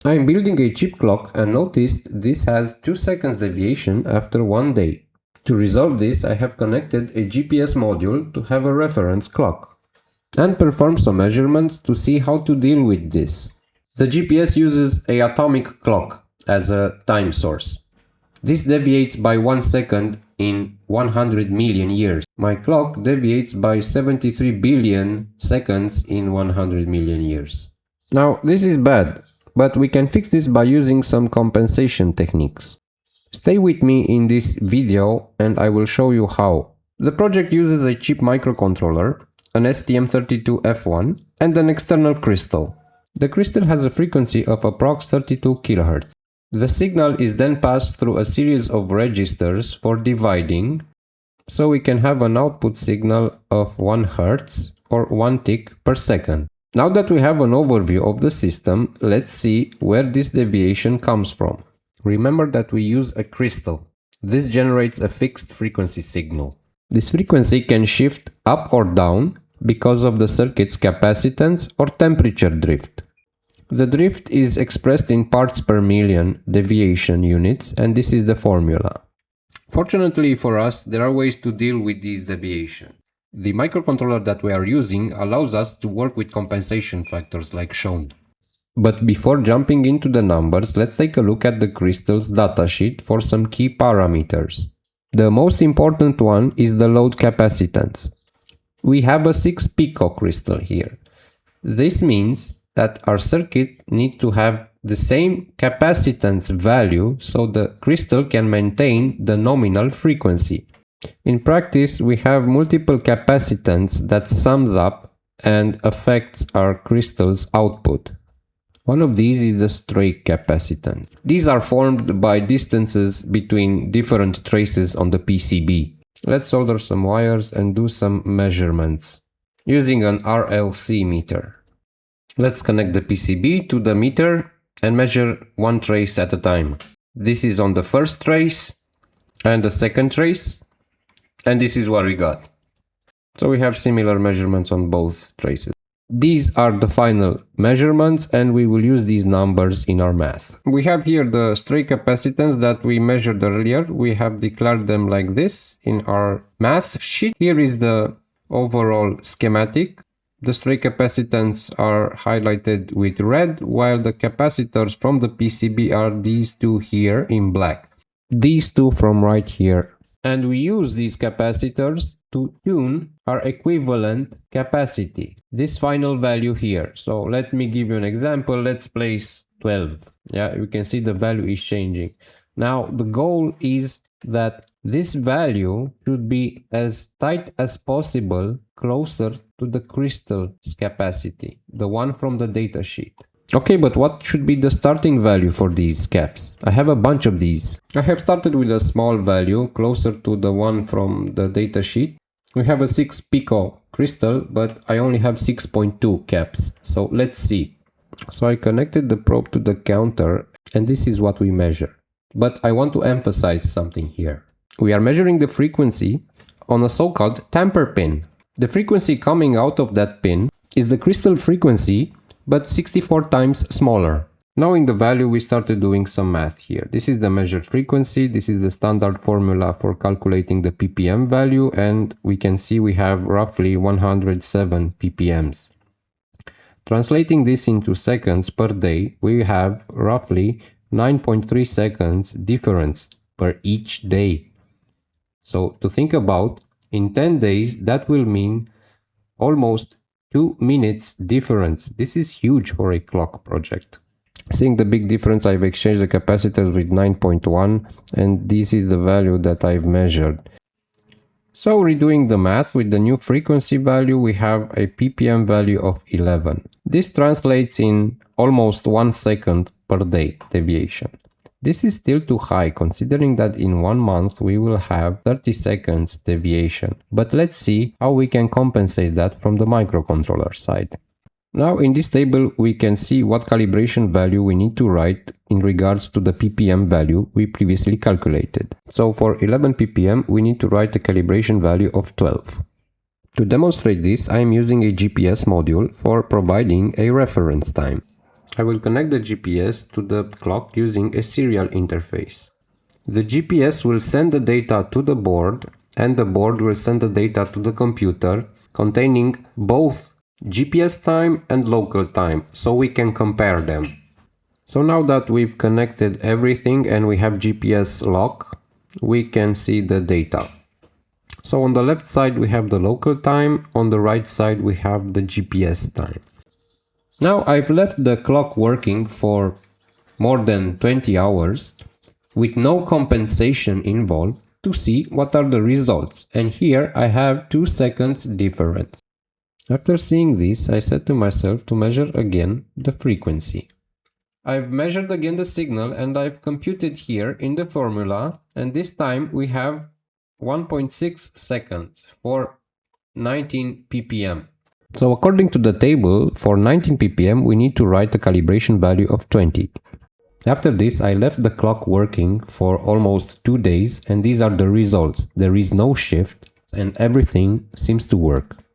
I am building a chip clock and noticed this has 2 seconds deviation after 1 day. To resolve this, I have connected a GPS module to have a reference clock and perform some measurements to see how to deal with this. The GPS uses an atomic clock as a time source. This deviates by 1 second in 100 million years. My clock deviates by 73 billion seconds in 100 million years. Now, this is bad, but we can fix this by using some compensation techniques. Stay with me in this video and I will show you how. The project uses a cheap microcontroller, an STM32F1 and an external crystal. The crystal has a frequency of approx 32 kHz. The signal is then passed through a series of registers for dividing, so we can have an output signal of 1 Hz or 1 tick per second. Now that we have an overview of the system, let's see where this deviation comes from. Remember that we use a crystal. This generates a fixed frequency signal. This frequency can shift up or down because of the circuit's capacitance or temperature drift. The drift is expressed in parts per million deviation units, and this is the formula. Fortunately for us, there are ways to deal with these deviations. The microcontroller that we are using allows us to work with compensation factors like shown. But before jumping into the numbers, let's take a look at the crystal's datasheet for some key parameters. The most important one is the load capacitance. We have a 6 pico crystal here. This means that our circuit needs to have the same capacitance value so the crystal can maintain the nominal frequency. In practice, we have multiple capacitance that sums up and affects our crystal's output. One of these is the stray capacitance. These are formed by distances between different traces on the PCB. Let's solder some wires and do some measurements using an RLC meter. Let's connect the PCB to the meter and measure one trace at a time. This is on the first trace and the second trace, and this is what we got. So we have similar measurements on both traces. These are the final measurements and we will use these numbers in our math. We have here the stray capacitance that we measured earlier. We have declared them like this in our math sheet. Here is the overall schematic. The stray capacitance are highlighted with red, while the capacitors from the PCB are these two here in black. These two from right here. And we use these capacitors to tune our equivalent capacity, this final value here. So let me give you an example. Let's place 12. Yeah, you can see the value is changing. Now the goal is that this value should be as tight as possible, closer to the crystal's capacity, the one from the datasheet. Okay, but what should be the starting value for these caps? I have a bunch of these. I have started with a small value closer to the one from the datasheet. We have a 6 pico crystal, but I only have 6.2 caps. So let's see. So I connected the probe to the counter and this is what we measure. But I want to emphasize something here. We are measuring the frequency on a so-called tamper pin. The frequency coming out of that pin is the crystal frequency, but 64 times smaller. Knowing the value, we started doing some math here. This is the measured frequency, this is the standard formula for calculating the ppm value, and we can see we have roughly 107 ppms. Translating this into seconds per day, we have roughly 9.3 seconds difference per each day. So to think about, in 10 days, that will mean almost 2 minutes difference. This is huge for a clock project. Seeing the big difference, I've exchanged the capacitors with 9.1 and this is the value that I've measured. So redoing the math with the new frequency value, we have a ppm value of 11. This translates in almost 1 second per day deviation. This is still too high considering that in 1 month we will have 30 seconds deviation. But let's see how we can compensate that from the microcontroller side. Now in this table we can see what calibration value we need to write in regards to the ppm value we previously calculated. So for 11 ppm we need to write a calibration value of 12. To demonstrate this, I am using a GPS module for providing a reference time. I will connect the GPS to the clock using a serial interface. The GPS will send the data to the board, and the board will send the data to the computer, containing both GPS time and local time, so we can compare them. So now that we've connected everything and we have GPS lock, we can see the data. So on the left side we have the local time, on the right side we have the GPS time. Now I've left the clock working for more than 20 hours with no compensation involved to see what are the results, and here I have 2 seconds difference. After seeing this, I said to myself to measure again the frequency. I've measured again the signal and I've computed here in the formula, and this time we have 1.6 seconds for 19 ppm. So according to the table, for 19 ppm we need to write a calibration value of 20. After this I left the clock working for almost 2 days, and these are the results. There is no shift and everything seems to work.